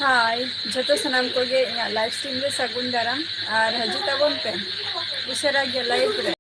हाय जो सनाम को live stream रे सगुन दाराम और हजू तबन पे उशरा गे लाइव रे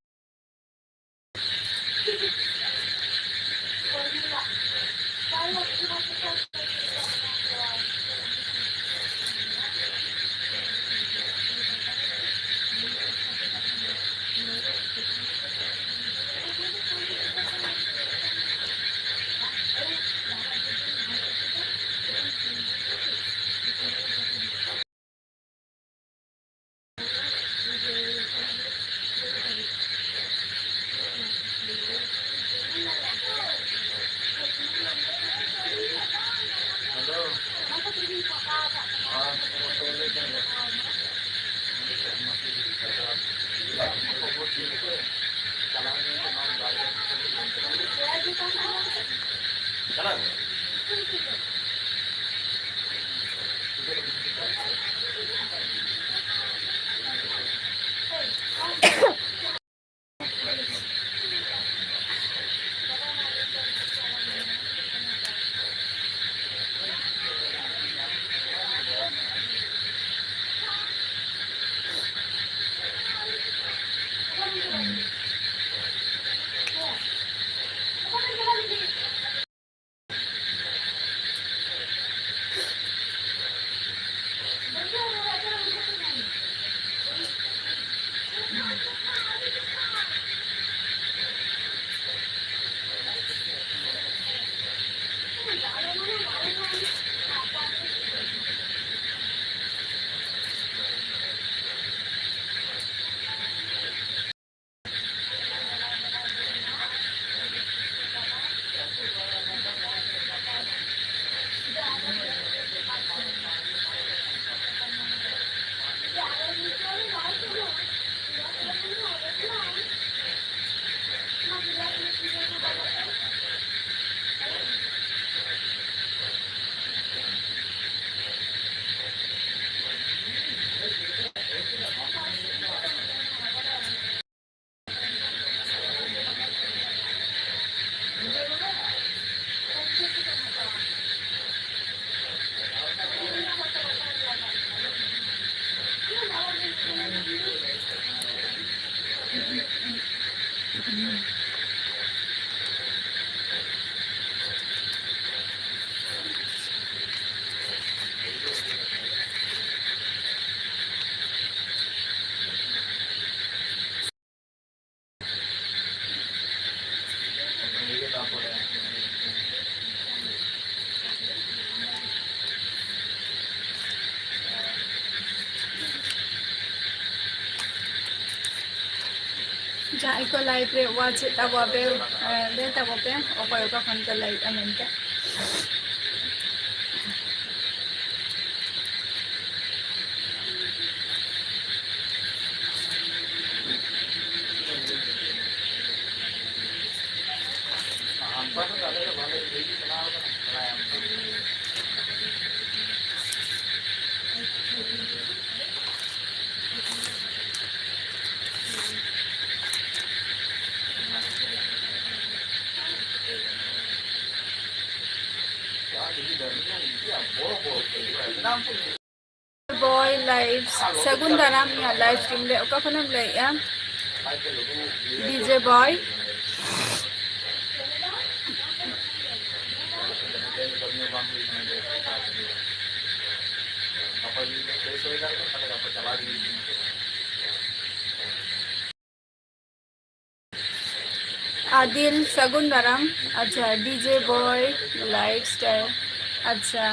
जहाँ को लाइव रे वाच तबे ले तबे अकय का फन को लाइव अमेंटे बॉय लाइव सगुन दाराम या लाइव स्ट्रीम ले ओका फनम ले या डीजे बॉय आदिल सगुन दाराम अच्छा डीजे बॉय लाइव स्टाइल अच्छा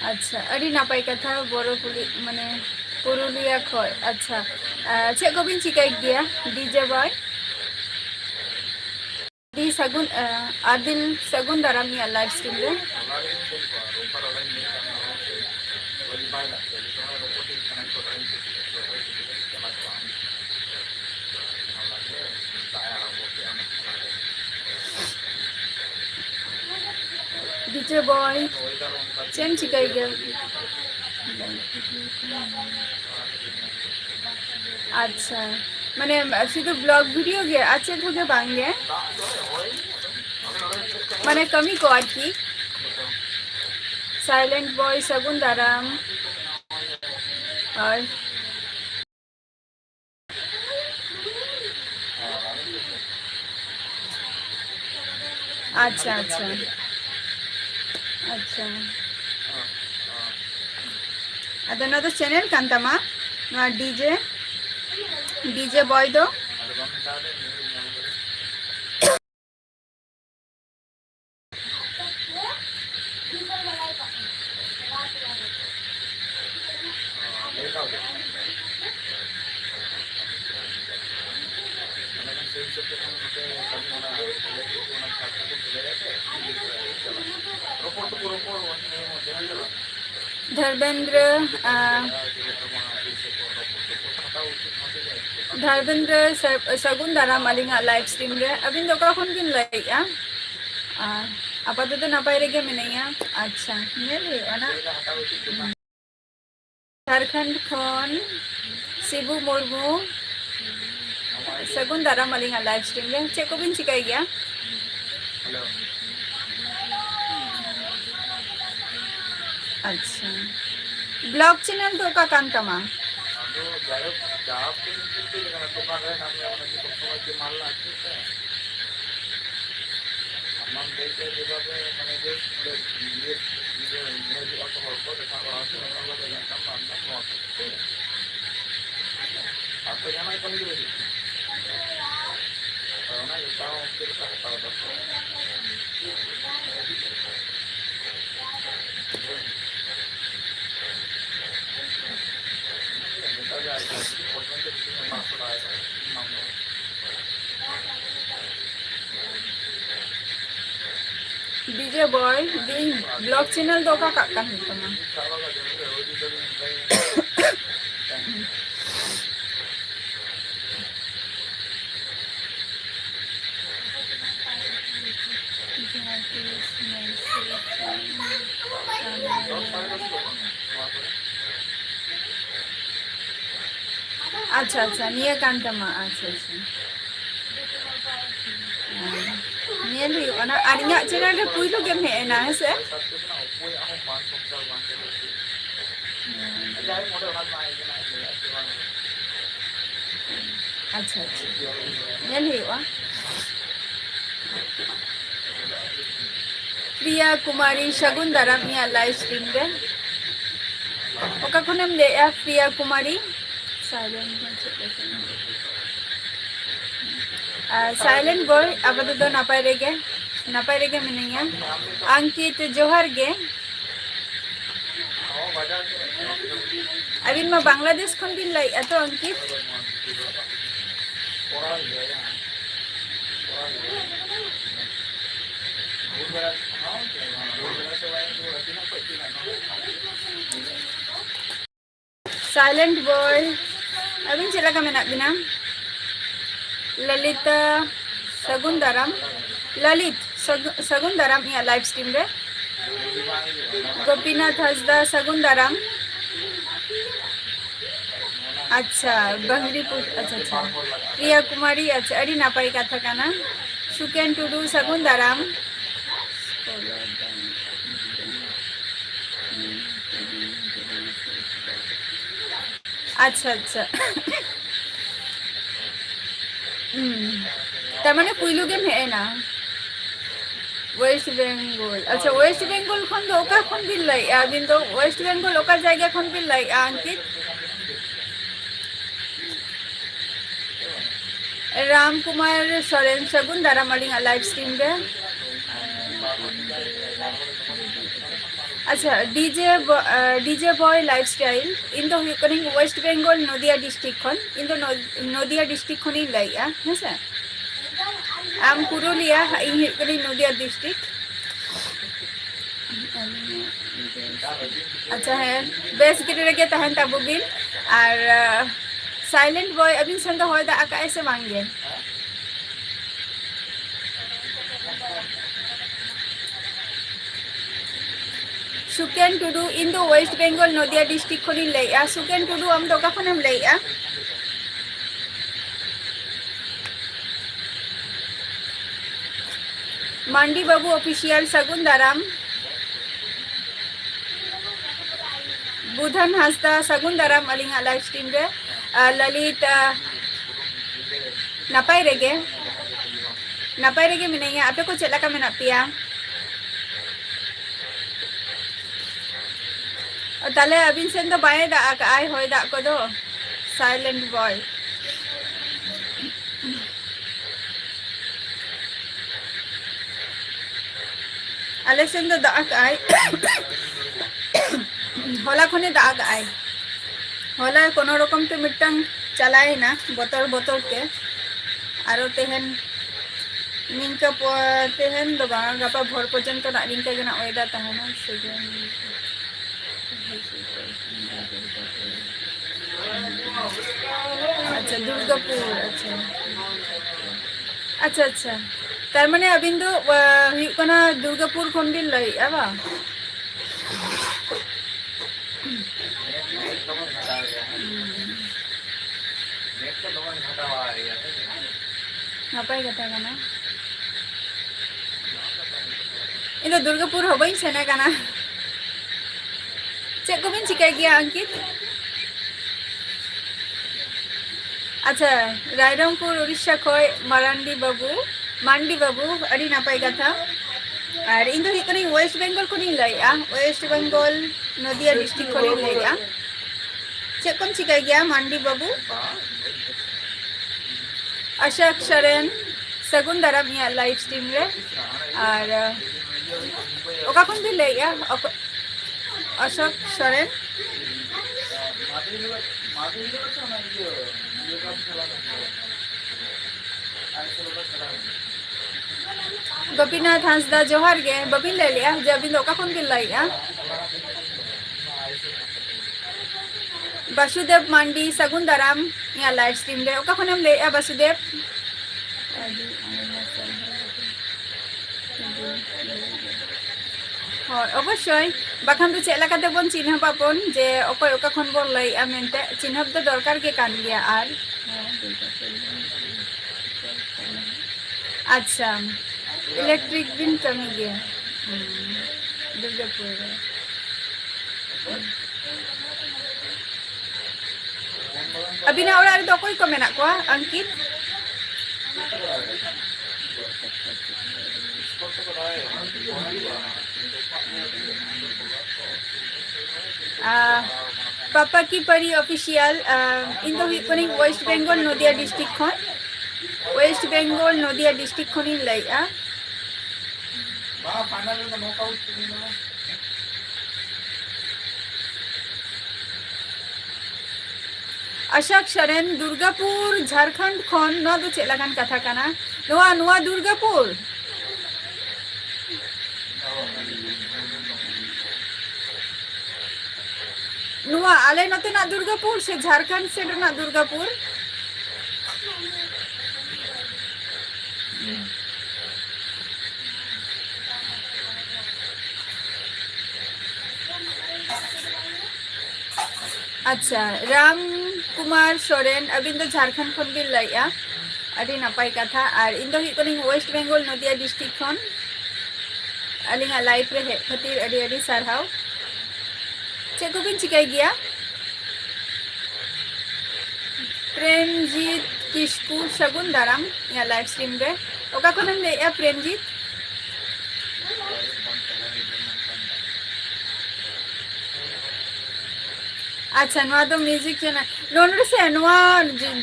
अच्छा अड़ी नापाय कथा बोरो कुली माने पुरुलिया खय अच्छा चे को बिन चिकाय गया डीजे बॉय दी सगुन आदिल सगुन दाराम या लाइव स्ट्रीम रे डीजे बॉय चेम चिकाय गया अच्छा মানে শুধু ব্লগ ভিডিও গে আছে থেকে বাংগে মানে কমি को আর কি साइलेंट बॉय सगुन दाराम और अच्छा अच्छा अच्छा ಅದನ್ನ ಚಾನೆಲ್ ಕಾಂತಮ್ಮ ಡಿಜೆ ಡಿಜೆ ಬಾಯ್ದು धर्मेंद्र धर्मेंद्र सगुन दाराम अलिंगा लाइव स्ट्रीम रे अबिन दोका खन किन लाइया आपातत नापाय रेगे मिनैया अच्छा नेल हुआ झारखंड खन शिबू मुर्मू सगुन दाराम अलिंगा लाइव स्ट्रीम रे चे को बिन चिकाई गया अच्छा ब्लॉग चैनल तो का कांतमा डीजे बॉय दिन ब्लॉग चैनल दो का काका हितमा अच्छा अच्छा निया कांतमा अच्छा अच्छा नियल हुआ ना आरिया चैनल रे पुइलो गेम है ना है से अच्छा अच्छा नियल हुआ प्रिया कुमारी शगुन दाराम निया लाइव स्ट्रीम रे ओका खनम ले या प्रिया कुमारी साइलेंट बॉय आपातत नापाय रेगे मिनैया अंकित जोहर गे अबिन मा बांग्लादेश खन बिन लाई तो अंकित साइलेंट बॉय अबिन चला का मेना बिना ललित सगुन दाराम ललित सगुन दाराम या लाइव स्ट्रीम रे गोपीनाथ हसदा सगुन दाराम अच्छा बहरीपुर अच्छा अच्छा प्रिया कुमारी अच्छा अड़ी नापाई कथा काना सुकेन टुडू सगुन दाराम अच्छा अच्छा तमाने पुइलु गेम है ना वेस्ट बेंगल अच्छा वेस्ट बेंगल खन दो ओका खन बिन लाई अबिन तो वेस्ट बेंगल ओका जायगा खन बिन लाई अंकित राम कुमार सोरेन सगुन दाराम अलिंगा लाइव स्ट्रीम रे अच्छा डीजे बॉय लाइफस्टाइल इन दो हुकनिंग वेस्ट बेंगल नदिया डिस्ट्रिक्ट खन इन दो नदिया डिस्ट्रिक्ट खनि लाइया है से आम पुरुलिया इन हुकनिंग नदिया डिस्ट्रिक्ट अच्छा है बेस गिरे के तहन ताबुबिन और साइलेंट बॉय अबिन संग होय दा आका ऐसे मांगे सुकेन टुडू इन दो वेस्ट बेंगल नदिया डिस्ट्रिक्ट खनि लैया सुकेन टुडू हम दो का खनम लैया मांडी बाबू ऑफिशियल सगुन दाराम बुधन हासदा सगुन दाराम अलिंगा लाइव स्ट्रीम रे ललित नपाय रेगे मिनाइया आपे को चला का मेना पिया ताले अबिन सेन तो बाय दा आय होय दा को दो साइलेंट बॉय आले सेन तो दाग आय होला खने दाग आय होला कोनो रकम ते मिटंग चलाए ना बोतल बोतल के आरो तेहन निंका तेहन दो बांग गपा भोर पर्यंत ना निंका गना ओयदा तहना सेजन अच्छा दुर्गापुर अच्छा अच्छा तार माने अबिन दो हुयु कना दुर्गापुर खन बिन लई आबा नापाय कथा कना इन दुर्गापुर हबई सेना कना चेक को बिन चिकाय गया अंकित अच्छा रायरंगपुर उड़ीसा खय मांडी बाबू अड़ी नापाय कथा और इन दो हिकनी वेस्ट बेंगल को नहीं लइया वेस्ट बेंगल नदिया डिस्ट्रिक्ट को नहीं लइया चेक को चिकाय गया मांडी बाबू अशोक शरण सगुन दाराम या लाइव स्ट्रीम रे और ओका कोन भी लइया अशोक शरण गोपीनाथ हांसदा जोहार गे बबिन ले लिया जब इन ओका कोन भी लइया वासुदेव मांडी सगुन दाराम या लाइव स्ट्रीम रे ओका कोन हम ले वासुदेव अवश्य बाखान तो चेला काते बन चिन्हब आपन जे ओकय ओका खन बन लइया मेनते चिन्हब तो दरकार के कान गया आर अच्छा इलेक्ट्रिक बिन कमी गया दुर्गापुर अभी ना ओरा तो कोई को मेना को अंकित पापा की परी ऑफिशियल इन दो हिकनी वेस्ट बेंगल नदिया डिस्ट्रिक्ट खन वेस्ट बेंगल नदिया डिस्ट्रिक्ट खनि लइया अशोक शरण दुर्गापुर झारखंड खन न दो चेलागान कथा काना नोआ दुर्गापुर नुआ आले नते ना दुर्गापुर से झारखंड से ना दुर्गापुर अच्छा राम कुमार सोरेन अबिन तो झारखंड खन बिन लइया अड़ी नापाय कथा और इन दो वेस्ट बेंगल नदिया डिस्ट्रिक्ट खन अलिंगा लाइफ रे हे खातिर अड़ी अड़ी सारहाव चेक को बिन चिकाय गया प्रेमजीत किस्कू सगुन दाराम या लाइव स्ट्रीम रे ओका खन हम लइया प्रेमजीत अच्छा नोआ तो म्यूजिक चैनल नोंडे से नोआ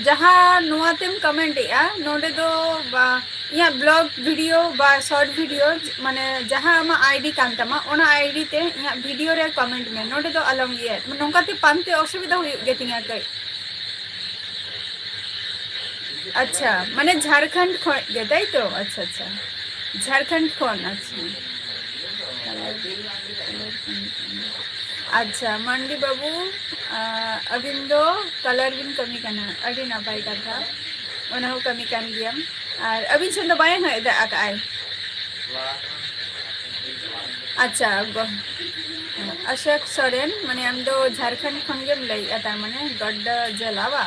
जहाँ नोआ तेम कमेंट या नोंडे तो या ब्लॉग वीडियो बा शॉर्ट वीडियो माने जहाँ आमा आईडी कान तमा ओना आईडी ते या वीडियो रे कमेंट में नोंडे तो अलम ये नोंका ते पानते असुविधा हुई गेतिंगा कई अच्छा माने झारखंड खन गेदाई तो अच्छा अच्छा झारखंड खन अच्छा अच्छा मांडी बाबू अबिन दो कलर बिन कमी काना अड़ी नापाय कथा ओना हो कमी कान गया और अबिन सेन दो बाय है दा आकाय अच्छा अशोक सोरेन माने हम दो झारखंड खन गेम लई आता माने गड्ड जलावा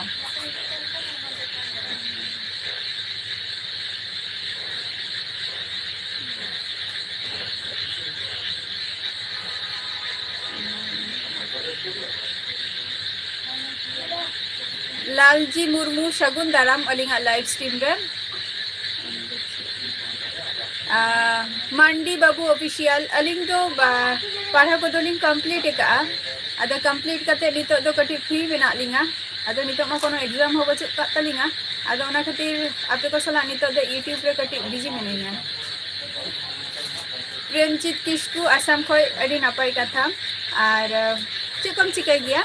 लालजी मुर्मू सगुन दाराम अलिंगा लाइव स्ट्रीम रे मंडी बाबू ऑफिशियल अलिंग दो पढ़ा को दोलिंग कंप्लीट का अदा कंप्लीट करते नितो दो कटी फ्री मेना लिंगा अदा नितो मा कोनो एग्जाम हो बचे तलिंगा अदा ओना खातिर आपे को सला नितो दो यूट्यूब रे कटी बिजी मेनिया प्रेमजीत किस्कू आसाम खोय अडी नापाय कथा और चेकम चिकाय गया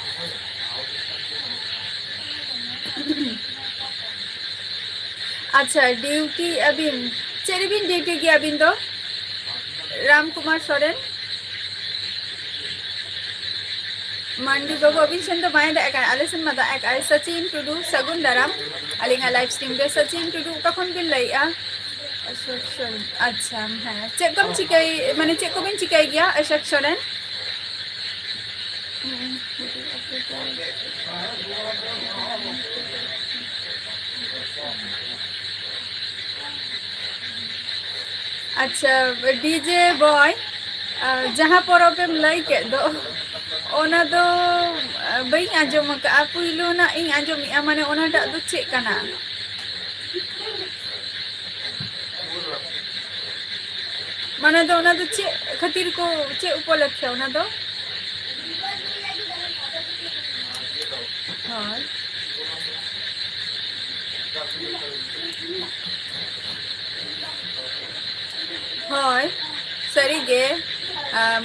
अच्छा ड्यूटी अबिन चेरिबिन ड्यूटी गया अबिन दो राम कुमार सोरेन मंडी बाबू अबिन सन तो माय दा का आलेसन मा दा का सचिन टुडू सगुन दाराम अलिंगा लाइव स्ट्रीम रे सचिन टुडू कखन बिन लइया अच्छा हां चेकम चिकाय माने चेक बिन चिकाय गया अशोक सोरेन अच्छा डीजे बॉय जहाँ परबेम लई के दो ओना दो बई आजम का पुइलो ना इन आजम माने ओना टा दो चेक कना माने दो ओना दो चे खातिर को चे उपलक्ष्य ओना दो हां हाय सरी गे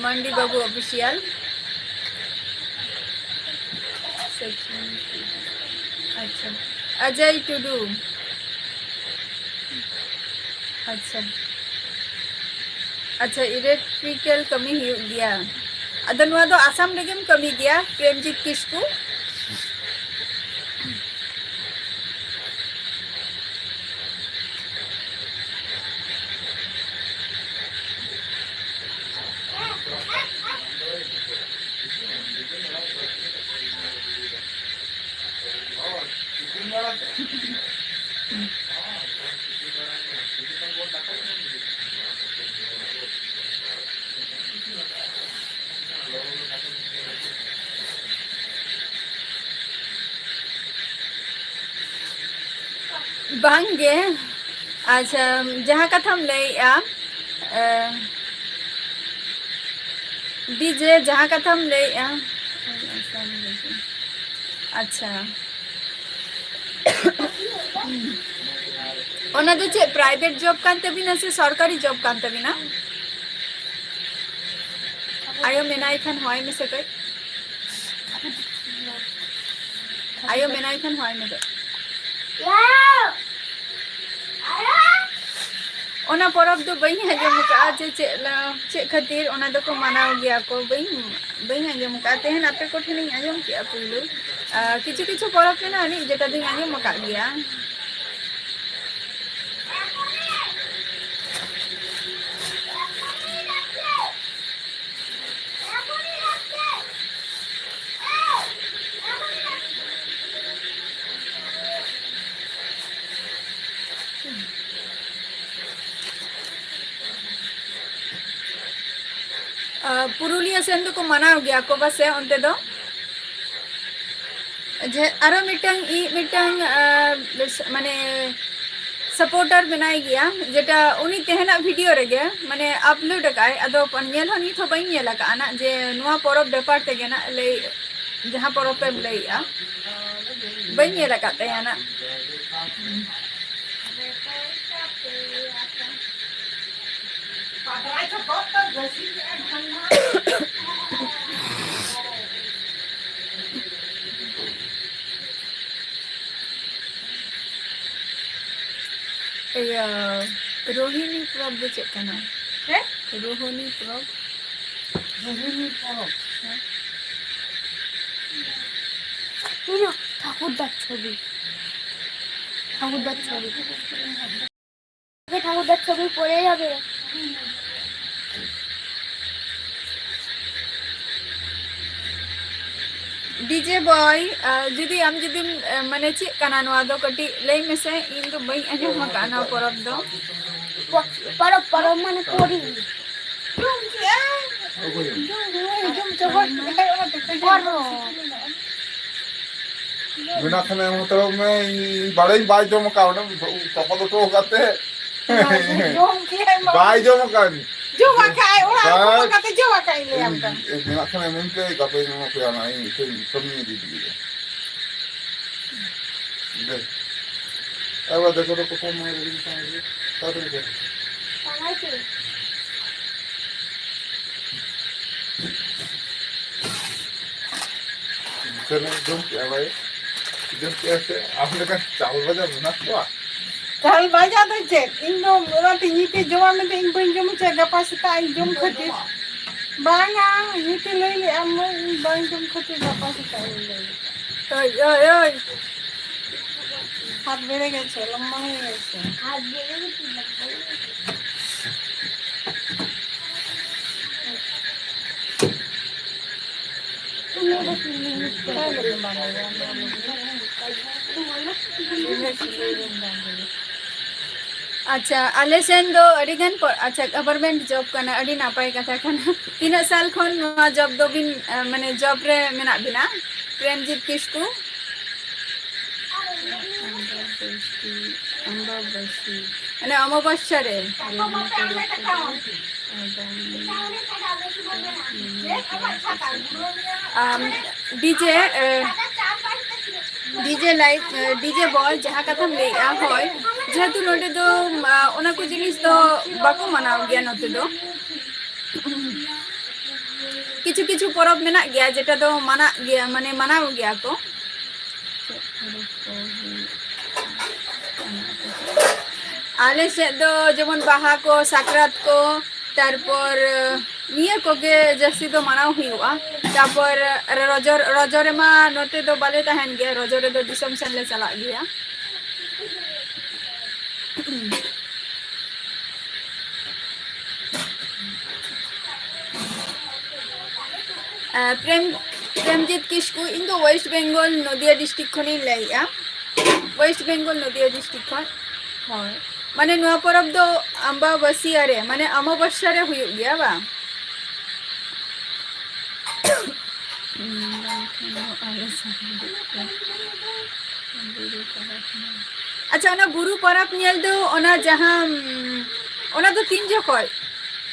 मंडी बाबू ऑफिशियल अच्छा अजय टुडू अच्छा अच्छा इलेक्ट्रिकल कमी हो गया अदनवा दो आसाम लेगेम कमी गया प्रेमजीत किस्कू बांगे अच्छा जहाँ कथा हम ले डीजे जहाँ कथा हम ले अच्छा ओना तो चे प्राइवेट जॉब कांते बिना से सरकारी जॉब कांते बिना आयो मेनाई खान होय में से कई आयो मेनाई खान होय में दे ओना परब दो बई आजम का चे खातिर ओना दो को मनाव गया को बई आजम का तेहन आपे को ठनी आजम किया पुइलो किछु किछु परब में ना नि जेटा दिन आजम का गया पुरुलिया सेन को मनाव गया को बस अंते दो जे आरो मिटंग माने सपोर्टर बनाई गया जेटा उनी तेहना वीडियो रेगे माने अपलोड काय अदो पन्नेल हनी तो बई नेला का ना जे नुवा परब व्यापार ते गेना ले जहां परब पे लईया बई नेला का ते ना रोहिणी परब दो चेक करना है रोहिणी परब ठाकुरदार छवि ঠাকুরদার ছবি পড়ে যাবে डीजे बॉय जुदी हम जुदी माने चे काना नवा दो कटी लई में से इन तो बई अजम काना परब दो परब माने कोरी बिना खाने मतलब मैं बड़े ही बाई जम का ना चपल तो करते बाई जम का जो makai orang aku kata jo makai ni apa बिना खाने मुझे कपड़े में क्या नहीं तो कमी दी दी दे अब देखो तो कौन मार रही है ताते दे चलो जम क्या भाई जम कैसे आपने कहा चावल बजा बना हुआ Kalau baca tu cek, Indo orang tinggi ke Jawa nanti Indo jom cek apa sita jom khusus. Banga, itu lagi amal bang jom khusus apa sita ini. Oi. Hat bere gece, lemah gece. Hat bere gece. अच्छा आले सेन दो अडिगन अच्छा government job करना अडी नापाय कथा करना 3 साल खन जॉब दो बिन माने जॉब रे मेना बिना प्रेमजीत किस्कू अने अमावस्या रे DJ DJ live DJ boy जहाँ कथम ले होय जेहेतु नोटे दो ओना को जिनिस दो बाको मनाव गया नोते दो किछु किछु परब मेना गया जेटा दो माना गया माने मनाव गया को आले से दो जेमन बाहा को साकरात को तारपर निया को के जस्ती दो मनाव हुआ तारपर रजर मा नोते दो बाले तहन गया रजर दो दिसम सेन ले चला गया प्रेमजीत किस्कू इन दो वेस्ट बेंगल नदिया डिस्ट्रिक्ट खनि लैया वेस्ट बेंगल नदिया डिस्ट्रिक्ट खन होय माने नुआ परब दो अम्बाबसी अरे माने अमावस्या रे हुई गया बा अच्छा ना गुरु परब नेल दो ओना जहां ओना दो 3 जखय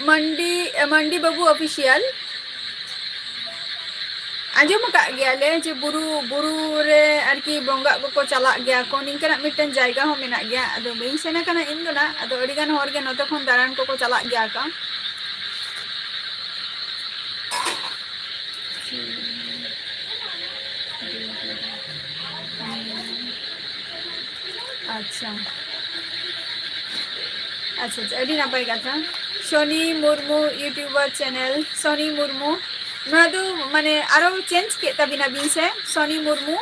मंडी बाबू ऑफिशियल आजम का गया ले जे बुरु रे आरकी बंगा को चला गया को निंकना मिटन जायगा हो मेना गया अदो बई सेना कना इन दो ना अदो अडिगान होर गे नते खन दारान को चला गया का अच्छा अच्छा अडी नापाय कथा सोनी मुर्मू यूट्यूबर चैनल सोनी मुर्मू ना तो माने आरो चेंज के तबिना बिन से सोनी मुर्मू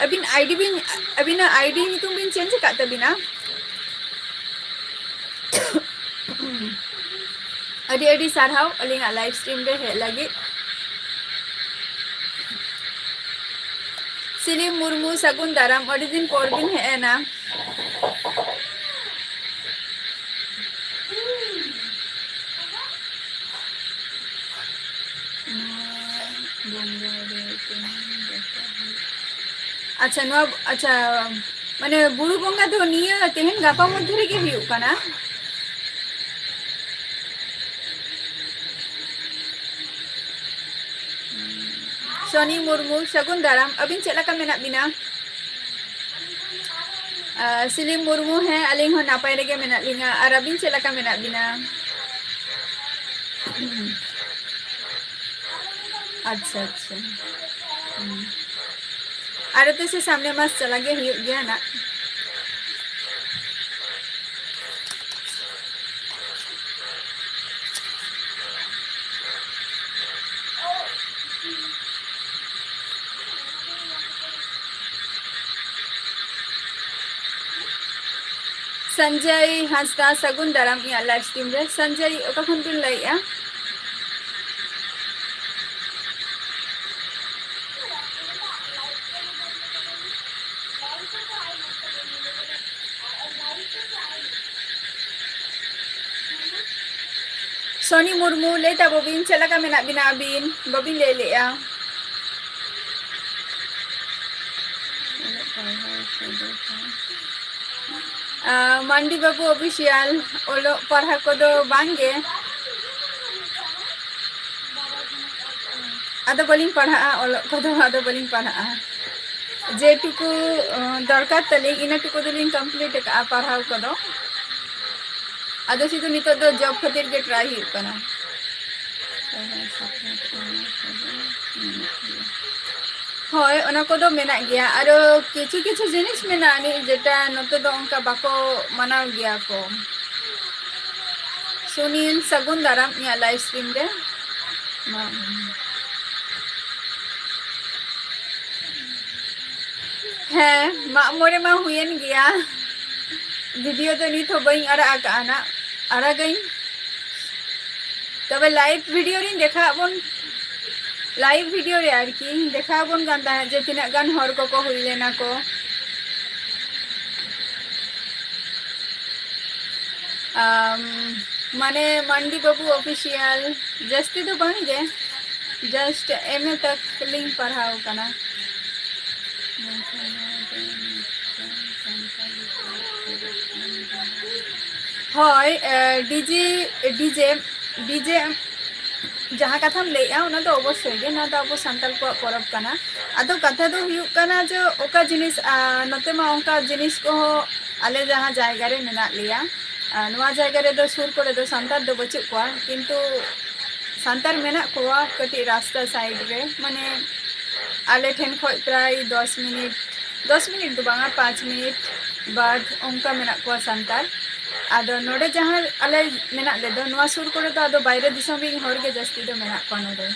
अबिन आईडी बिन अबिन आईडी नितुम बिन चेंज का तबिना अडी अडी सारहाव अलिंगा लाइव स्ट्रीम रे हे लगी सिली मुर्मू सगुन दाराम अडी दिन पर बिन हे ना अच्छा नो अच्छा माने बुरु बंगा तो निया तेहन गापा मध्य रे के हुयु काना सोनी मुर्मू सगुन दाराम अबिन चला का मेना बिना सिलिम मुर्मू है अलिंग हो नापाय रे के मेना लिंगा और अबिन चला का मेना बिना अच्छा अच्छा अरे तो से सामने मास चला गया ना संजय हंसदा सगुन दाराम या लाइव स्ट्रीम रे संजय ओका खन बिन लैया सोनी मुर्मू लेता बबिन चला का मेना बिना बिन बबिन ले लिया मांडी बाबू ऑफिशियल ओलो पढ़ा को दो बांगे आदो बलिंग पढ़ा ओलो को दो आदो बलिंग पढ़ा जेटुकु दरकार तली इना टुकु दलिंग कंप्लीट का पढ़ाव को दो आदो सिधु नितो दो जॉब खातिर के ट्राई हुई कना হয় ওনা কোদো মেনা গিয়া আর কিছু কিছু জিনিস মেনা নি যেটা নতে দো অঙ্কা বাকো মানাও গিয়া কো সুনীল সাগুন দারাম ইয়া লাইভ স্ট্রিম রে হ্যাঁ মরে মা হুয়েন গিয়া ভিডিও তো নিত বইং আর আনা আরাগাইন তবে লাইভ ভিডিও রিন দেখা বন लाइव वीडियो रे आर की देखा बन गान जे तिना गान हर को हुई लेना को माने मंडी बाबू ऑफिशियल जस्ती तो बन गे जस्ट एमए तक लिंक पढ़ाओ कना হয় ডিজে ডিজে ডিজে जहाँ कथा लैया तो अवश्य गे ना तो अब सानताल को परब कना आदो कथा दो हुयुग कना जो ओका जिनिस नते मा ओंका जिनिस को आले जहाँ जायगा रे मेना लिया नवा जायगा रे दो सुर करे दो सानताल दो बचु कोआ किंतु सानताल मेना कोआ कटी रास्ता साइड रे माने आले ठेन खय प्राय 10 मिनट दो बांगा 5 मिनट बाद ओंका मेना कोआ सानताल आदो नोडे जहाँ आले मेना ले दो नवा सुर करे तो आदो बायरे दिसम बिन हर के जस्ती दो मेना को नोडे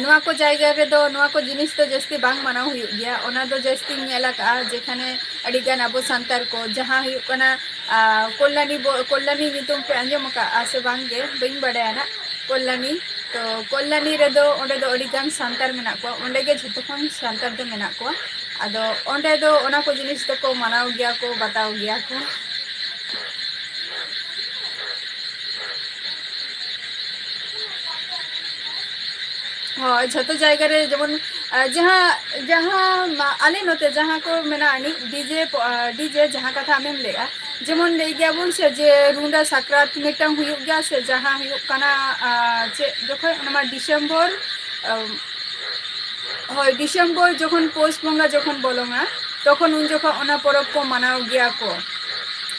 नवा को जायगा रे दो नवा को जिनिस तो जस्ती बांग माना हुई गया ओना दो जस्ती नेला का जेखाने अडी गान अबो सांतार को जहाँ हुई कना कोल्लानी नितुम पे अंजम का आसे बांगे बिन बड़े ना कोल्लानी तो कोल्लानी रे दो ओंडे दो अडी गान सांतार मेना को ओंडे के झतो खन सांतार दो मेना को आदो ओंडे दो ओना को जिनिस तो को मानाव गया को बताओ गया को हाँ झतो जायगा रे जेमन जहाँ जहाँ आले नोते जहाँ को मेना आनी डीजे जहाँ कथा आमेम लेगा जेमन ले गया बोन से जे रुंडा साक्रात मिटंग हुयुग गया से जहाँ हुयुग कना जे जखन ओना डिसेम्बर হয় ডিসেম্বর যখন পৌষ বঙ্গা যখন বলঙা তখন উন যখন ওনা পরব को মানাও গিয়া को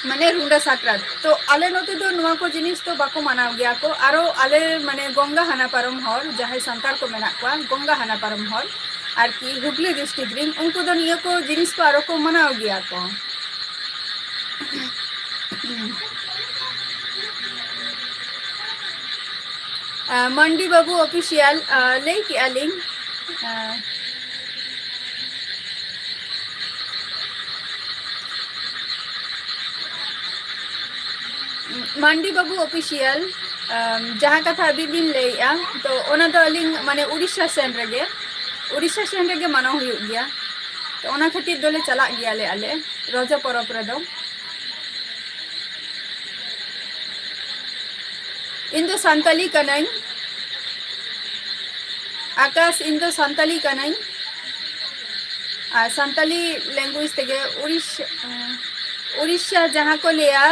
माने रुंडा साक्रात तो आले नोते दो नुआ को जिनिस तो बाको मानाव गया को आरो आले माने गंगा हाना पारम हर जहां संताल को मेना को गंगा हाना पारम हर आर की हुगली डिस्ट्रिक्ट रिन उनको दो नियो को जिनिस को आरो को मानाव गया को मंडी बाबू ऑफिशियल ले की आलिंग मंडी बाबू ऑफिशियल जहाँ कथा अभी बिन लैया तो ओना तो अलिंग माने उड़ीसा सेन रेगे माना हुयुग गया तो ओना खातिर दोले चला गया ले आले रजा परब रे दो इन दो संताली कनाई आकाश इन दो संताली कनाई संताली लैंग्वेज तेगे उड़ीसा जहाँ को लिया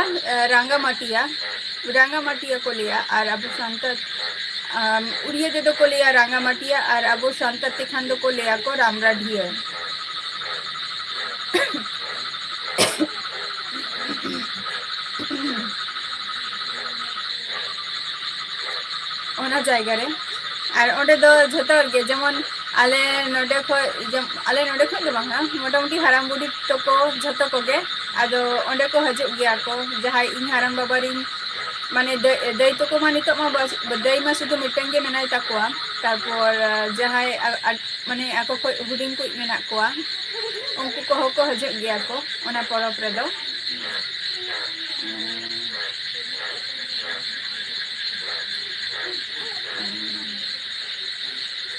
रांगामाटिया को लिया और अब संतर उड़िया दे दो को लिया रांगामाटिया और अब संतर तिखान दो को लिया को रामराढिया ओना जायगा रे और ओंडे दो झतर के जेमन आले नोडे खो दो बांगा मोटामुटी हाराम बुढ़ी तो को झतो को गे आदो ओंडे को हजुग गया को जहां इन हाराम बाबारिन माने दई तो को माने तो मा दई मा सुदु मिटंग गे मेनाय ताकोआ तारपर जहां माने आको को हुडिंग को मेना कोआ उनको को हजुग गया को ओना परब रे दो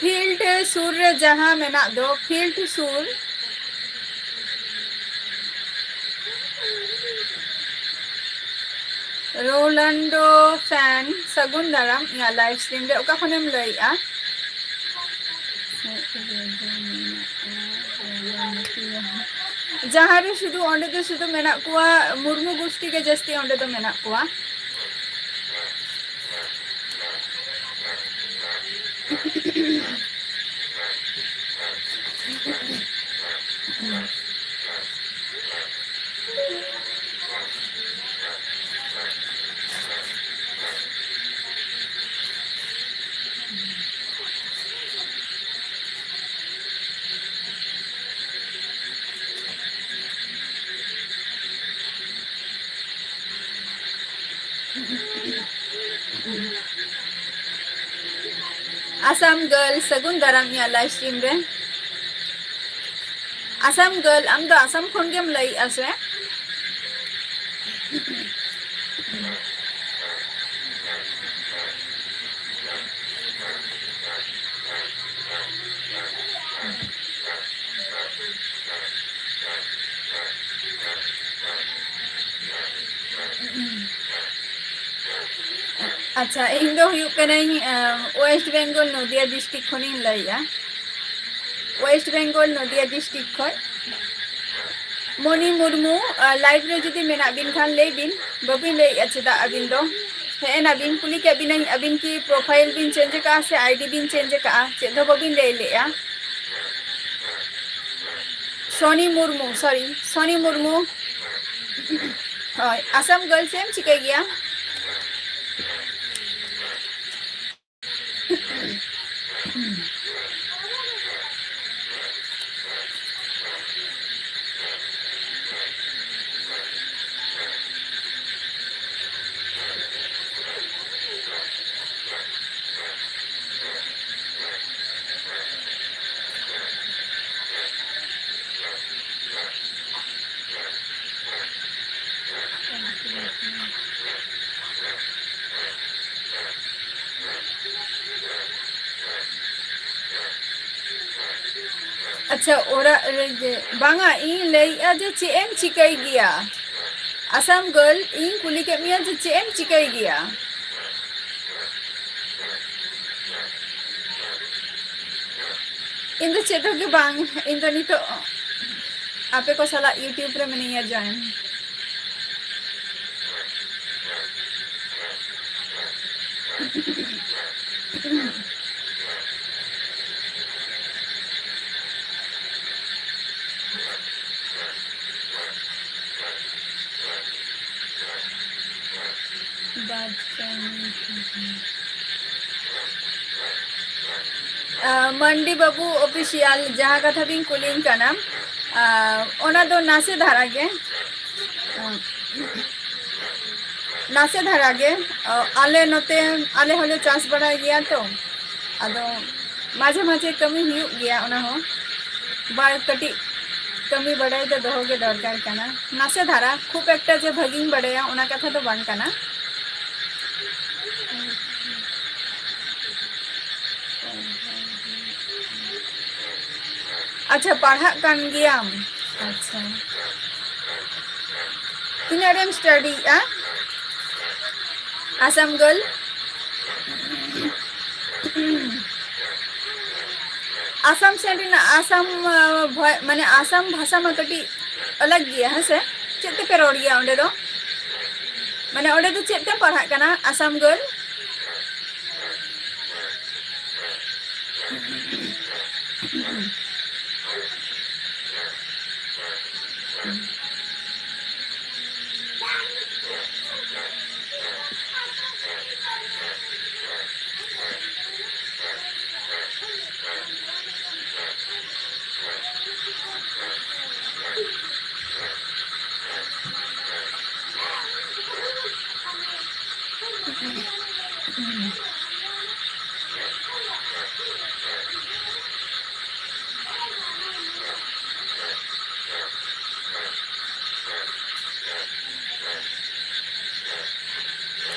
फील्ड सुर जहाँ मेना दो फील्ड सुर रोलांडो फैन सगुन दाराम या लाइव स्ट्रीम रे ओका खनेम लइया जहाँ रे शुधु ओंडे तो शुधु मेना कुआ मुर्मू गोष्ठी के जस्ती ओंडे तो मेना कुआ आसाम गर्ल सगुन दाराम या लाइव स्ट्रीम रे आसाम गर्ल आम दो आसाम खन गेम लई आसे अच्छा इन दो हुयु कनाई वेस्ट बेंगल नदिया डिस्ट्रिक्ट खनिन लईया वेस्ट बेंगल नदिया डिस्ट्रिक्ट खन मणि मुर्मू लाइव रे जुदी मेना बिन खान ले बिन बबिन ले अच्छा अबिन दो हे ना बिन कुली के बिन अबिन की प्रोफाइल बिन चेंज का से आईडी बिन चेंज का चे दो बबिन ले लेया Soni Murmu sorry Soni Murmu Assam girl same चिके गया अच्छा ओरा बांगा इन लईया जे चेम चिकाई गया आसाम गर्ल इन कुली के मिया जे चेम चिकाई गया इन तो चेतो के बांग इन तो नहीं तो आपे को साला यूट्यूब पे मैंने यार जान मंडी बाबू ऑफिशियल जहाँ कथा बिन कुलिंग का नाम ओना दो नासे धारा के नासे धारा के आले नते आले होले चांस बढ़ा गया तो अदो माझे माझे कमी हुई गया ओना हो बार कटी कमी बढ़ाई तो दोहो के दरकार करना नासे धारा खूब एकटा जे भगिंग बढ़ाया ओना कथा तो बांग करना अच्छा पढ़ा कान गया अच्छा तीन रेम स्टडी आसाम गर्ल आसाम से आसाम माने आसाम भाषा में कटी अलग गया है से चेते पे रोड गया ओंडे दो माने ओंडे तो चेते पढ़ा करना आसाम गर्ल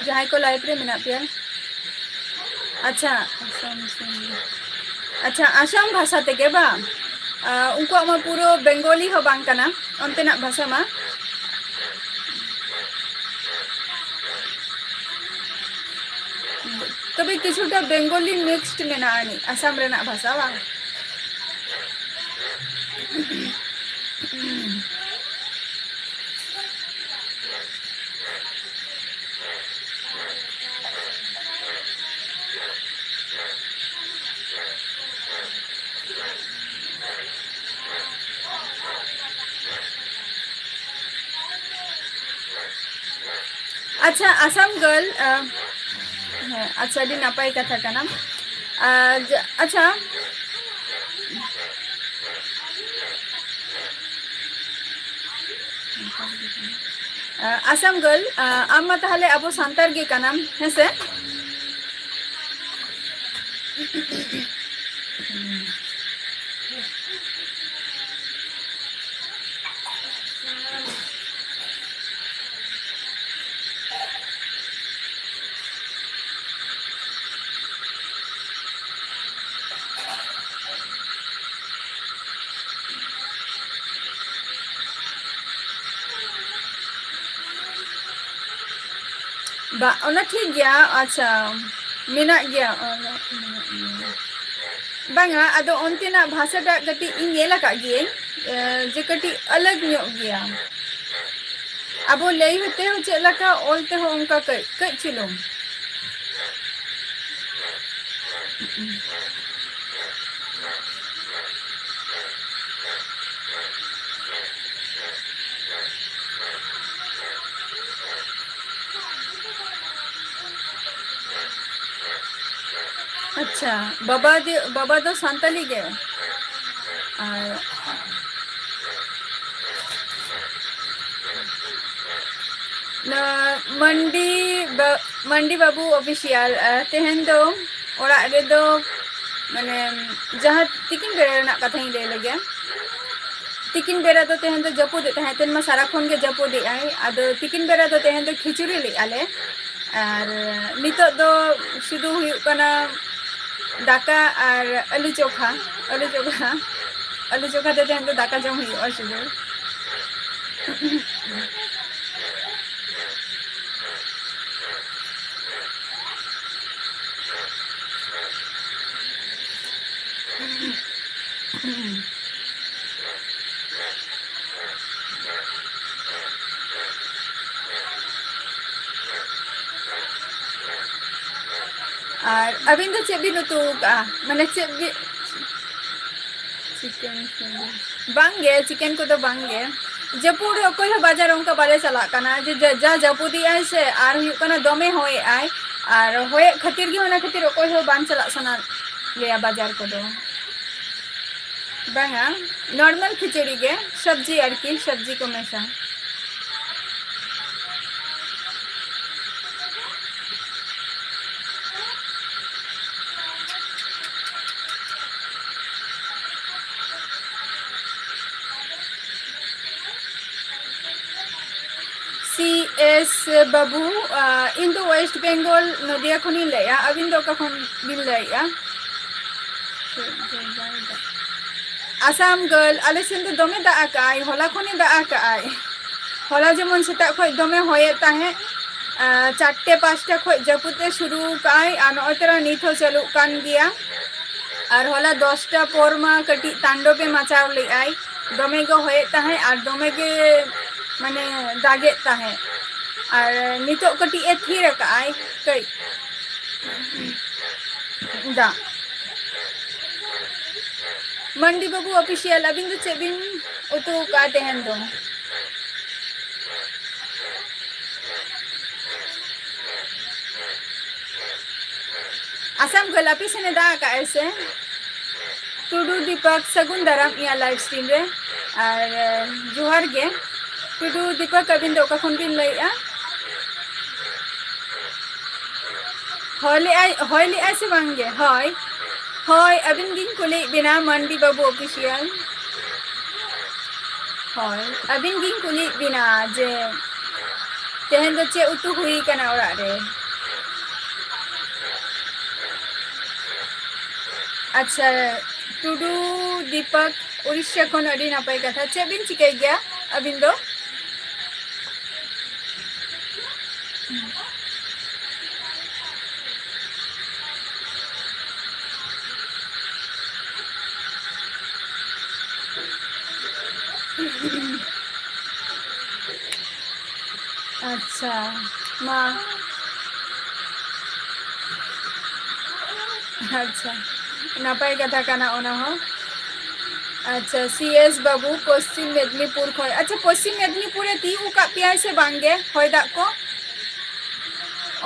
जहाँ को लाइव रे मेना पे अच्छा अच्छा आसाम भाषा तेगे बा उनको आमा पूरो बेंगली हो बांग कना अंतेना भाषा मा तबे किछुटा बेंगली मिक्स्ड मेना आनी आसाम रेना भाषा बा अच्छा आसाम गर्ल अच्छा दी नापाई कथा का नाम अच्छा आसाम गर्ल आम मा ताहले अबो सांतार गे कानाम हेसे बा ओना ठीक गया अच्छा मेना गया बांगा आदो ओंतेना भाषा दा कटी इन नेला का गिए जे कटी अलग न्यो गया अबो लई होते हो चेला का ओलते हो उनका कई कई चिलो अच्छा बाबा दो सांताली गए मंडी बाबू ऑफिशियल तेहन दो ओरा रे दो माने जहां तिकिन बेरा ना कथाई ले लगे तिकिन बेरा तो तेहन दो जपुद तेहन मा सारा खन के जपुद आई आदो तिकिन बेरा तो तेहन दो खिचुड़ी ले आले और नितो दो शुद्ध हुई कना दाका और आलू चोखा दे तेहन दो दाका जम हुई और शुद्ध और अभी तो चेबी तो माने चेबी चिकन बांगे चिकन को तो बांगे जपुर कोई बाजार उनका बारे चला कना जे जा जपुदी आय से आर हुई कना दमे होय आय और होय खातिर गे होना खातिर कोई हो बान चला सना लिया बाजार को दो बांगा नॉर्मल खिचड़ी गे सब्जी आर की सब्जी को मेसा CS बाबू इन तो वेस्ट बंगाल नदिया खनि लया अबिन दो का खन बिन लया आसाम गर्ल आले सेन तो दमे दा आकाय होला खनि दा आकाय होला जेमन सेता खय दमे होये ताहे 4-5टा खय जपुते शुरू काय आन ओतरा निथो चालू कान गिया और होला 10टा पोरमा कटी तांडोपे मचाव ले आय दमे गो होये ताहे और दमे के माने दागे ताहे और नितो कटी ए थीर काय कई दा मंडी बाबू ऑफिशियल अबिन तो चेबिन उतो का तेहन दो आसाम गलापी से ने दा का ऐसे टुडू दीपक सगुन दराम या लाइव स्ट्रीम रे और जोहार गे टुडू दीपक अबिन दो का खन बिन लइया हॉली आई से बांगे हॉय अबिन गिन कुली बिना मंडी बाबू ऑफिशियल हॉय अबिन गिन कुली बिना जे तेहन दो चे उतु हुई कना ओरा रे अच्छा टुडू दीपक उड़ीसा खन अडी नापाय कथा चे बिन चिकाय गया अबिन दो अच्छा माँ अच्छा नापाय कथा काना ओना हो अच्छा CS बाबू पश्चिम मेदिनीपुर खय अच्छा पश्चिम मेदिनीपुर ती उका पियाय से बांगे होय दा को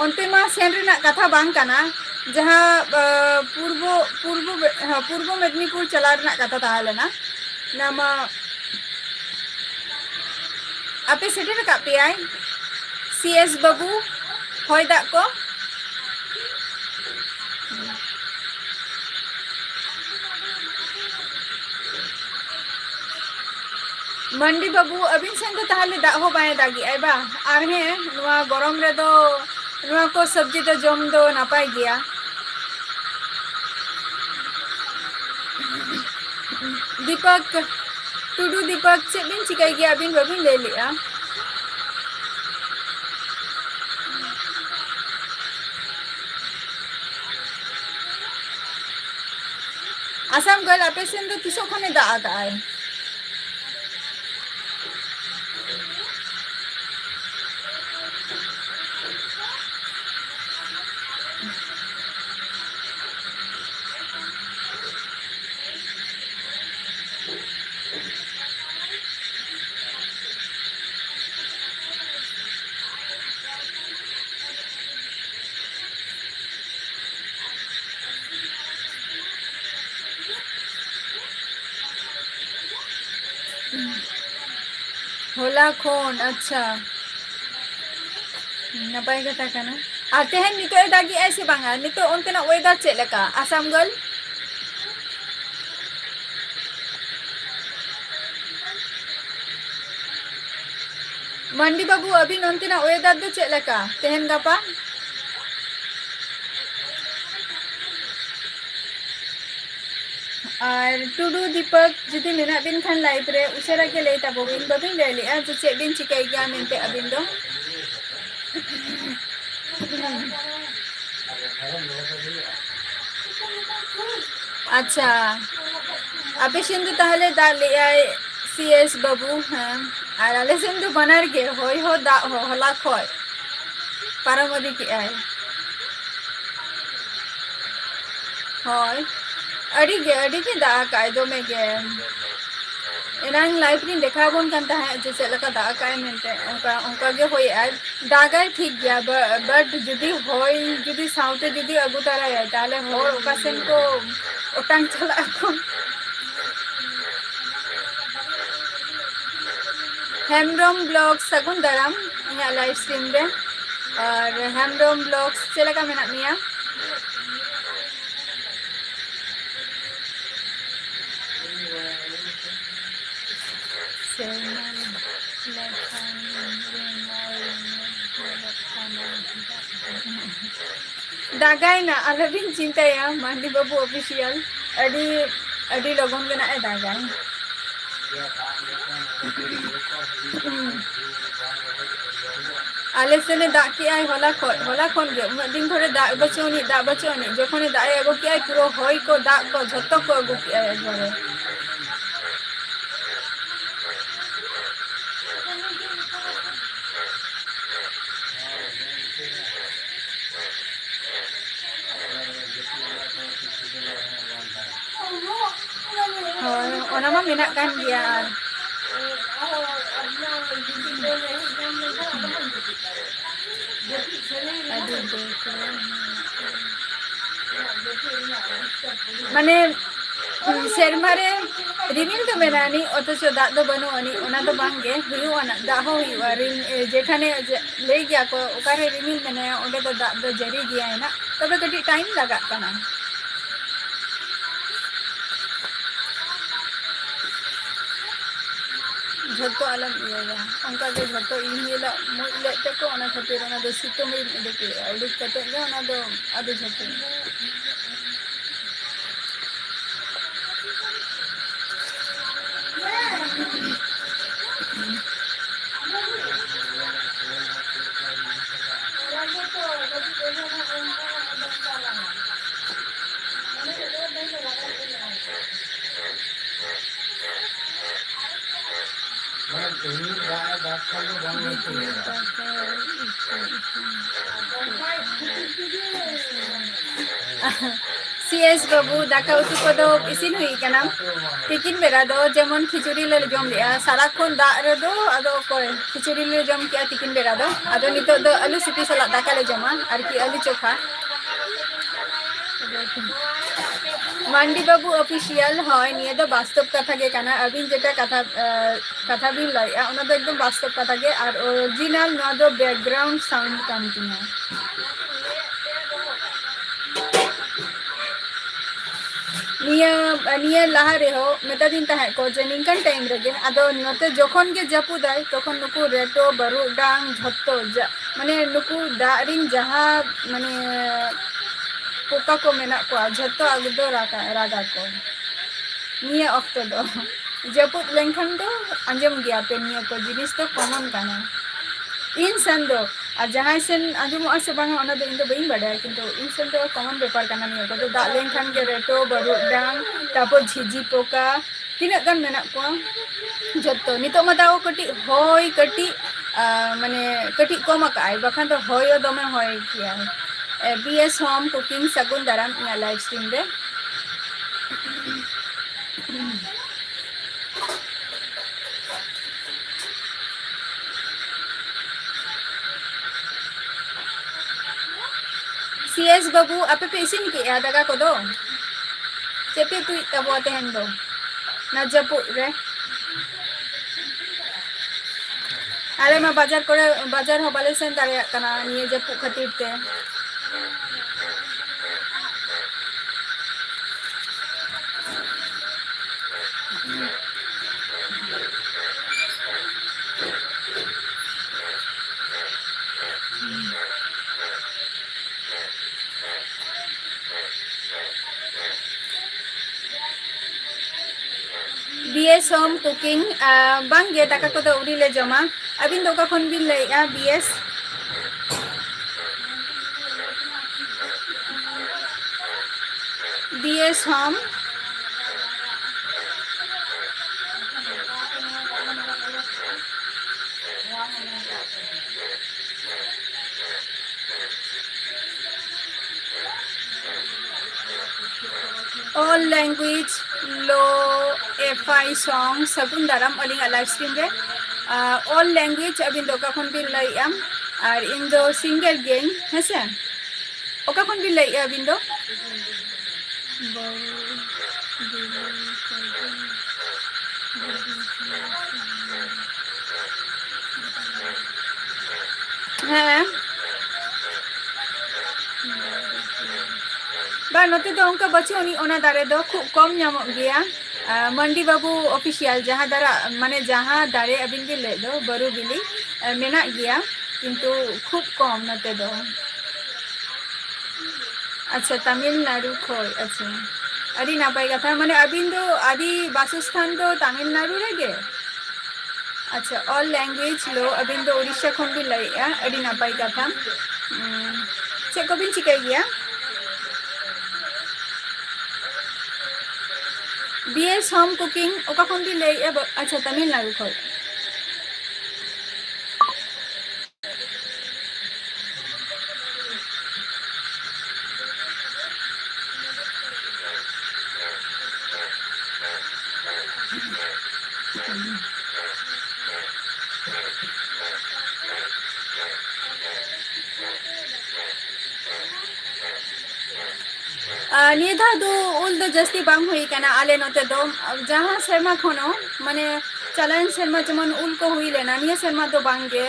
onte ma sen rena katha bang kana jaha purbo mednipur chala rena katha tahalena nama ape seter ka piyai CS babu hoy dak ko मंडी बाबू अबिन सेन तो ताहले दा हो बाय दागी आई बा आर हे नुआ गरम रे दो नुआ को सब्जी तो जम दो नापाय गया दीपक टुडू दीपक से बिन चिकाई गया अबिन बाबिन ले लिया असम गल आपे सेन तो तिसो खने दा आगा आई होला खोन अच्छा नपाय कथा कना आते हैं नितो दागी ऐसे बांगा नितो उनके ना वेदर चेक लगा आसाम गल मंडी बाबू अभी नंते ना वेदर दो चेक लगा तेहन गपा और टुडू दीपक जुदी मेना बिन खान लाइव रे उसेरा के ले तबो बिन बबिन ले लिया जो चेक बिन चिकाई गया मेनते अबिन दो अच्छा अबे सिंधु ताहले दा ले आए CS बाबू हैं और आले सिंधु बनार के होय हो दा हो हला खोय पारमोदी के आए होय अड़ी के दा कायदो में गे एनांग लाइफ री देखा बोन कंता है जो चलका दा काय मेंटे उनका गे होय आज दागा ठीक गया बट जुदी होय जुदी साउते जुदी अगु तारा है ताले होर ओकासेन को ओटांग चला को हेमब्रम ब्लॉग्स सगुन दराम या लाइव स्ट्रीम रे और हेमब्रम ब्लॉग्स चलका मेना मिया दागाई ना अलबिन चिंता या मंडी बाबू ऑफिशियल अडी लोगों के ना दागाई आले से ने दा की आई होला खोन गे दिन थोड़े दा बचोनी जखने दा एगो की आई पूरा होय को दा को झत्तो को एगो की आई घरे ओनामा मेना kan dia माने सेरमारे रिमिल तो मेनानी अथच दाग दो बनो अनि ओना तो बांगे हुयुआ ना दाग हो हुयुआ जेखाने ले गया को ओकारे रिमिल मेने ओंडे तो दाग दो जरी गया है ना तबे कटी टाइम लगा कना झटको अलग इया उनका के झटको इहिला मुले ते को ओना खातिर ओना दो सितुंग इ देके उडुक कते गे ओना दो आदि झटको CS babu daka utu ko do isin hui kana tikin bera do jemon khichuri le jom le sara khon da re do ado ko khichuri le jom kia tikin bera do ado nito do alu sipi sala daka le joma ar ki alu chokha Mandi Babu official হয় নিয়ে তো বাস্তব কথাকে কানা আবিন যেটা কথা কথা বিন লয় ওনা তো একদম বাস্তব কথাকে আর অরিজিনাল না তো ব্যাকগ্রাউন্ড সাউন্ড কামতি না নিয়ে নিয়ে লাহা রেহো মেতা দিন তাহে কো যে নিঙ্কান টাইম রেগে আদো নতে যখন গে জাপু দেয় তখন নুকু রেটো বারু ডাং ঝত্তো মানে নুকু দারিন যাহা মানে পোকা को मेना को झतो अगदो रागा को निया ऑक्टो दो जपुत लेंखन दो अंजम गया पे निया को जिनिस तो कॉमन काना इंसान दो आ जहां सेन अंजम आसे बांगा ओना दो इंदो बइन बडा किंतु इंसान तो कॉमन व्यापार काना निया को तो दा लेंखन के रेटो बरु डांग तापो झिझी पोका तिना गान मेना को झतो नितो मताओ कटी होय कटी माने कटी कमा काय बखान तो होय दमे होय किया BS Home Cooking Sagun Daram in a live stream there. CS Babu, apa pesin ki ada ka kodo? Cepe tu tabo atendo. Na japu re. Ale ma bazar ho bale sen tare kana niye japu khatir te. BS Home Cooking bang ge taka ko do uri le jama abin do ka khon bin le BS Home all language low FI song sagun daram oling a live stream re all language abin do ka khon bin lai ar in do single game hese oka khon bin lai abin do हाँ बा नते तो उनका बच्चे उनी ओना दारे दो खूब कम ᱧᱟᱢᱚᱜ गया मंडी बाबू ऑफिशियल जहां दारा माने जहां दारे अबिन भी ले दो बरु बिली मेना गया किंतु खूब कम नते दो अच्छा तमिलनाडु खोय अच्छा अड़ी नापाई कथा माने अबिन दो आदि बासस्थान तो तमिलनाडु रेगे अच्छा ऑल लैंग्वेज लो अबिन दो उड़ीसा खन भी लइया अड़ी नापाई कथा से को बिन चिकाई गया BS Home Cooking ओका खन भी लइया अच्छा तमिलनाडु खोय निधा दो उल दो जस्ती बांग हुई कना आले नते दो जहां शर्मा खनो माने चलन शर्मा जमन उल को हुई लेना निया शर्मा दो बांगे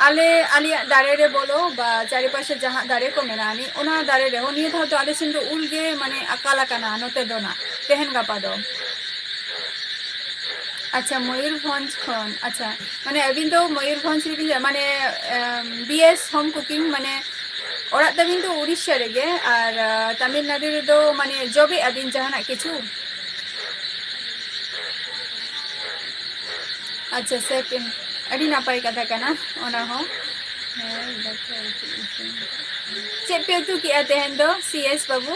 आले आली दारे रे बोलो बा चारि पाशे जहां दारे को मेनानी ओना दारे रे हो निधा तो आले सिन दो उल गे माने अकाला कना नते दो ना तेहन गापा दो अच्छा मयूरभंज खन अच्छा माने अबिन दो मयूरभंज रे माने BS Home Cooking माने ओरा तबिन तो उड़ीसा रेगे और तमिलनाडु रे दो माने जबे अबिन जहाना किछु अच्छा सेकंड अड़ी नापाई कथा कना ओना हो चेपे तू की आते हैं दो CS बाबू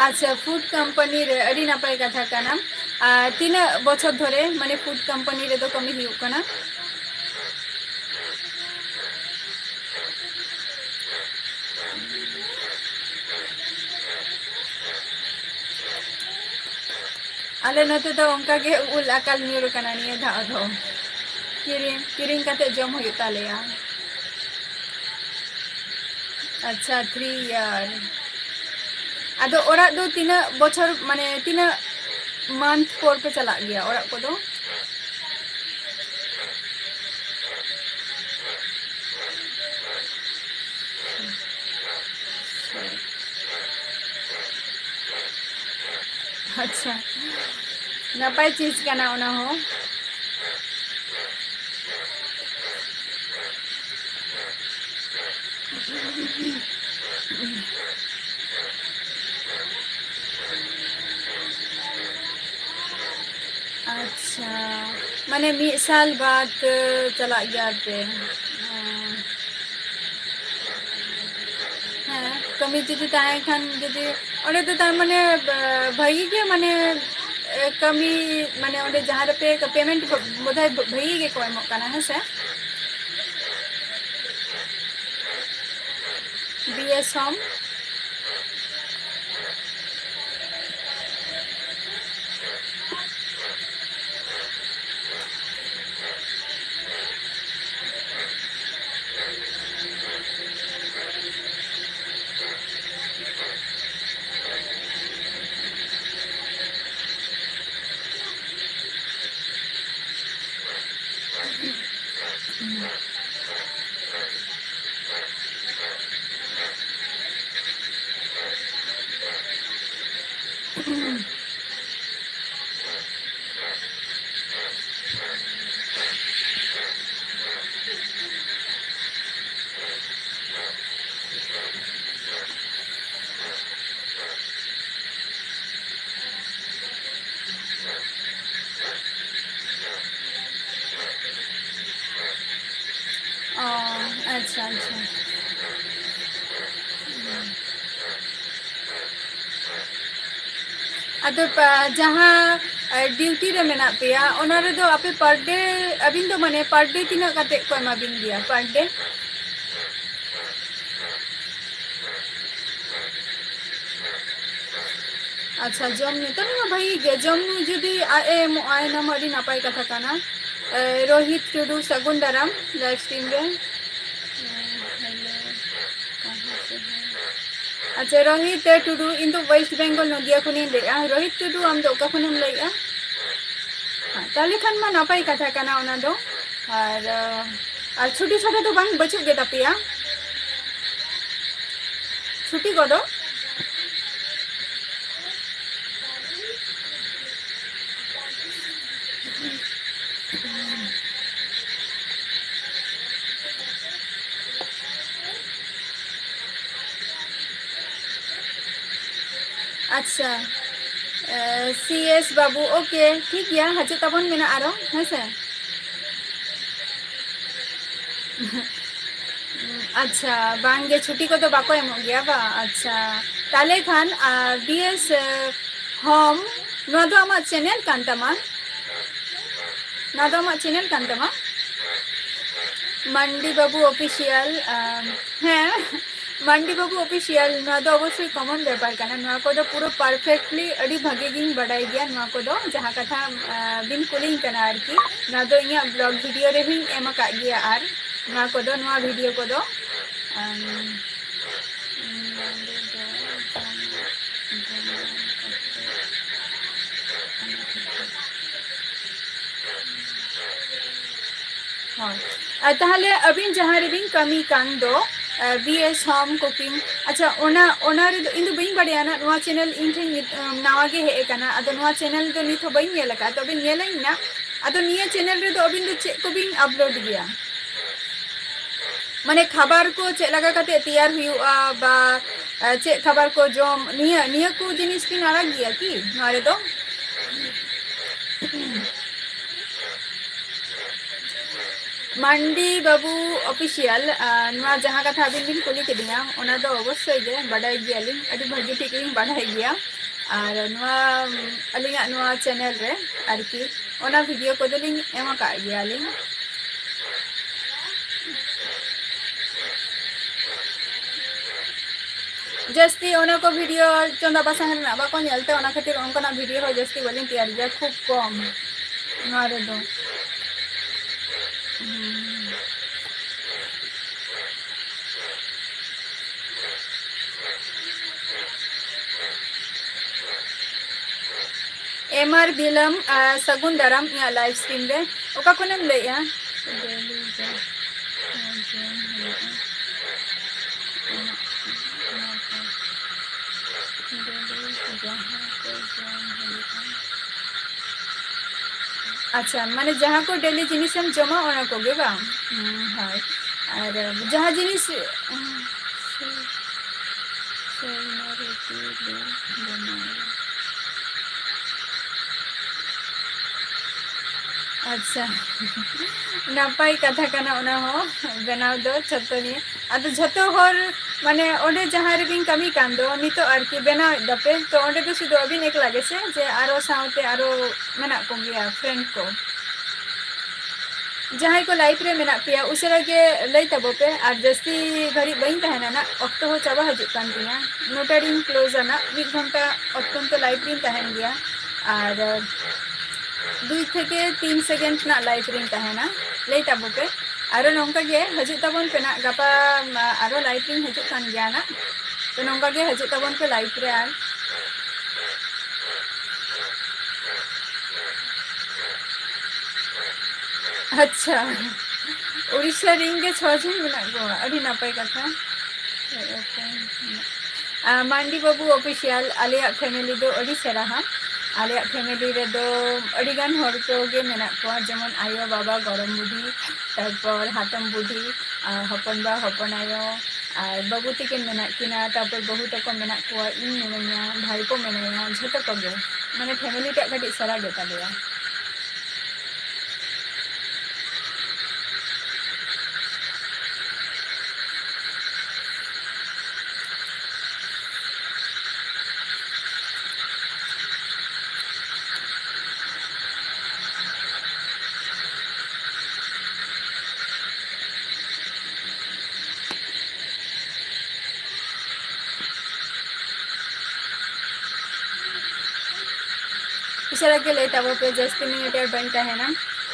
अच्छा फूड कंपनी रे अड़ी नापाय कथा काना तीना बछर धरे माने फूड कंपनी रे तो कमी हुयुग कना आले नते तो उनका के उल अकाल न्यूर कना निये धाव दो किरिंग कते जम हुयुग तालेया अच्छा 3 ईयर आदो ओरा दो तीना बछर माने तीना मंथ पर पे चला गया ओरा को दो अच्छा नपाय चीज कना ओना हो अच्छा माने 1 साल बाद चला गया पे हाँ कमी जुदी ताहे खान जुदी ओने तो तार माने भाई के माने कमी माने ओने जहाँ पे पेमेंट बोधाय भाई के को एमो काना है से बीएस होम अच्छा अच्छा अदो जहाँ ड्यूटी रे मेना पेया ओना रे दो आपे पर डे अबिन तो माने पर डे तीना कते को एमा बिन दिया पर डे अच्छा जमनु तो ना भाई जमनु जुदी एम आय ना मडी नापाय कथा काना रोहित टुडू सगुन दाराम लाइव स्ट्रीम रे अच्छा रोहित टुडू इन तो वेस्ट बंगाल नदिया खुनी लेया रोहित टुडू आम दो का खुनम लेया ताले खान मा नापाय कथा काना ओना दो और छुट्टी छाटा तो बांग बचु गे तापिया छुट्टी को दो अच्छा सीएस बाबू ओके ठीक गया हजे तबन मेना आरो है से अच्छा बांगे छुट्टी को तो बाको एम गया बा अच्छा ताले खान बीएस होम नो दो आमा चैनल कान तमा ना दो आमा चैनल कान तमा मंडी बाबू ऑफिशियल है मंडी बाबू ऑफिशियल ना दो अवश्य कॉमन व्यापार करना ना को दो पूरा परफेक्टली अड़ी भागे गिन बढ़ाई गया ना को दो जहाँ कथा बिन कुलिंग करना आर की ना दो इया ब्लॉग वीडियो रे ही एमा का गया आर ना को दो नवा वीडियो को दो हाँ ताहले अबिन जहाँ रे बिन कमी कान दो बीएस होम कुकिंग अच्छा ओना ओना रे इन दो बइन बड़िया ना नवा चैनल इन ठे नावा गे हे काना अदो नवा चैनल तो निथ बइन नेल का तो बिन नेलइन ना अदो निया चैनल रे तो अबिन दो चे को बिन अपलोड गया माने खबर को चे लगा कते तैयार हुआ बा चे खबर को जम निया निया को जिनिस बिन आरा गया की नवा रे तो मांडी बाबू ऑफिशियल नवा जहाँ कथा अबिन बिन कुली किदिया ओना दो अवश्य गे बाडाय गियालिन अडी भागी ठीक लिंग बाडाय गिया और नवा अलिंगा नवा चैनल रे आरकी ओना वीडियो को लिंग एमा का गियालिन जस्ती ओना को वीडियो चंदा बासांग ना बाको नेलते ओना खातिर ओनकना वीडियो हो जस्ती बोलिन तैयार गया खूब कम नवा रे दो एमआर बिलम सगुन दाराम या लाइव स्ट्रीम रे ओका कोनेम लेया अच्छा माने जहाँ को डेली जिनिस हम जमा ओना को गे बा हाय और जहाँ जिनिस अच्छा नापाई कथा कना ओना हो बनाव दो छतनी अद झतो हर माने ओंडे जहाँ रे बिन कमी कान दो नितो आर की बनाव दपे तो ओंडे तो सुदो अबिन एक लागे से जे आरो साउते आरो मेना को गया फ्रेंड को जहाँ को लाइफ रे मेना पिया उसरा के लई तबो पे और जस्ती घड़ी बइन तहना ना ऑक्टो हो चाबा हजु कान दिया नोटरिंग क्लोज ना 1 घंटा अत्यंत तो लाइफ रे तहन गया और 2 থেকে 3 सेकेंड ना लाइफ रे तहना लई तबो पे आरो नोंका गे हजु तबन पे ना गपा आरो लाइफ रे हजु कान गया ना तो नोंका गे हजु तबन पे लाइफ रे आर अच्छा उड़ीसा रिंगे 6 जन मेना को अड़ी नापाय कथा मांडी बाबू ऑफिशियल आलिया फैमिली दो अड़ी सेरा हा आलिया फैमिली रे दो अड़ी गान हर को गे मेना को जेमन आयो बाबा गरम बुढ़ी तारपर हातम बुढ़ी हपन बा हपन आयो और बाबू तिकिन मेना किना तारपर बहु तक मेना को इन मेना भाई को मेना झतो को गे माने फैमिली टा कडी सेरा गे तालिया इशारा के ले तब पे जस्ट मिनट बन है ना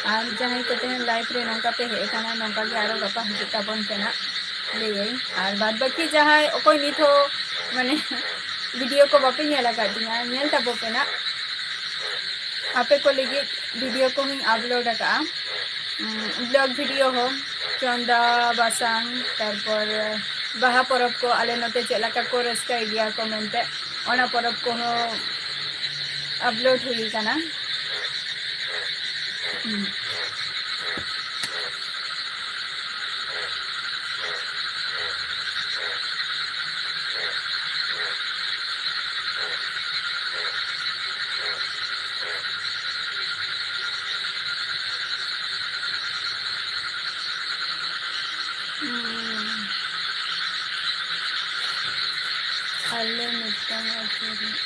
और जहाँ को तेहन लाइफ रे नौका पे हे काना नौका के आरो गपा हिजुता बन पे ना ले और बाद बाकी जहाँ कोई नित हो माने वीडियो को बापे नेला का दिया नेल तब पे ना आपे को लगी वीडियो को ही अपलोड का ब्लॉग वीडियो हो चंदा बासांग तारपर बाहा परब को आले नते चेलाका को रस्का गया को मेनते ओना परब को हो अपलोड हुई काना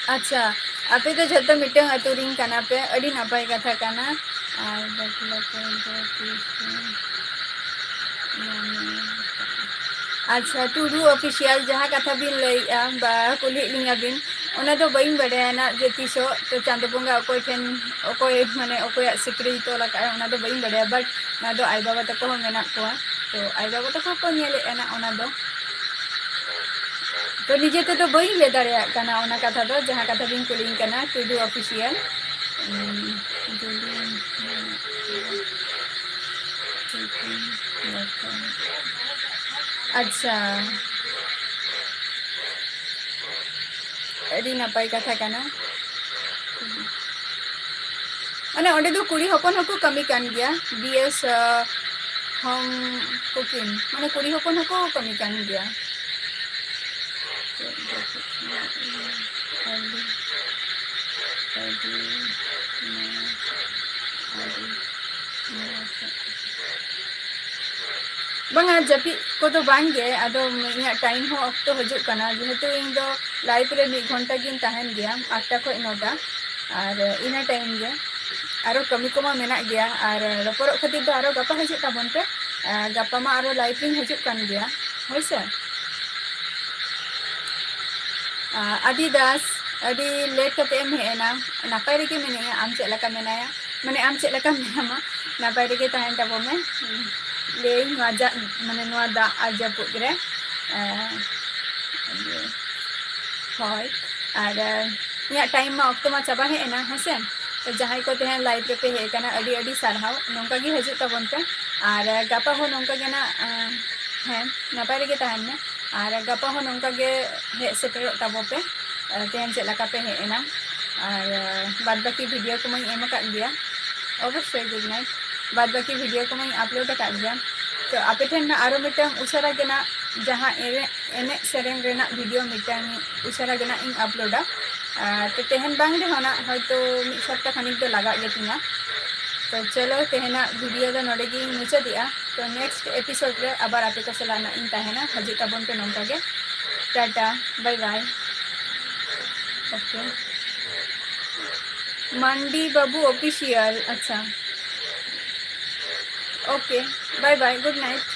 अच्छा आपे तो जतो मिटंग अतुरिंग काना पे अड़ी नापाय कथा काना और अच्छा टूडू ऑफिशियल जहाँ कथा बिन लई बा कुली लिंगा बिन ओना तो बइन बड़े ना जे तीसो तो चांद बोंगा ओकोय ठेन ओकोय माने ओकोय सिक्री तो लका ओना तो बइन बड़े बट ना दो आई बाबा तको मेना को तो आई बाबा तको को नेले ना ओना दो तो निजे तो बइन ले दाड़े काना ओना कथा दो जहाँ कथा बिन कुलिंग काना टूडू ऑफिशियल अच्छा अड़ी नापाय कथा काना माने ओंडे दो कुड़ी हपन हको कमी कान गया बीएस होम कुकिंग माने कुड़ी हपन हको कमी कान गया banga japi ko do bange ado inya time ho okto hajuk kana jehetu ing do live re 1 घंटा gin tahen gya 8 khoi 9 ar ina time ge aro kami koma menak gya ar roporok khatir do aro gapa hajuk tabon pe gapa ma aro live ring hajuk kan gya hoise Adidas adi late kate em hena napai rege menaya am chet laka menaya mane am chet laka menama napai rege tahen tabome le ngaja mane noa da aja putre hoy ar nya time ma okto ma chaba hena hase तो जहां को तेहन live पे हे कना अडी अडी सारहाव नोंका गी हजू तबन पे और गापा हो नोंका गे ना है नपाय रे गे ताहन ने और गापा हो नोंका गे हे सेटर तबो पे तेहन चेक लका पे हे एना और बाद बाकी वीडियो को मैं एम का दिया अवश्य गुड नाइट बाद बाकी वीडियो को मैं अपलोड का दिया तो आपे ठेन ना आरो मिटन उसारा गे ना जहां एने सेरेन रेना वीडियो मिटन उसारा गे ना इन अपलोडा तो तेहन बांग रे होना हयतो मिद सप्ताह खानिक दो लगा गे तिना तो चलो तेहना वीडियो दो नोडे गी मुचादिया तो नेक्स्ट एपिसोड रे आबार आपे को सलाना इन ताहेना हजू ताबन पे नोंका गे tata bye bye okay Mandi Babu official अच्छा okay bye bye good night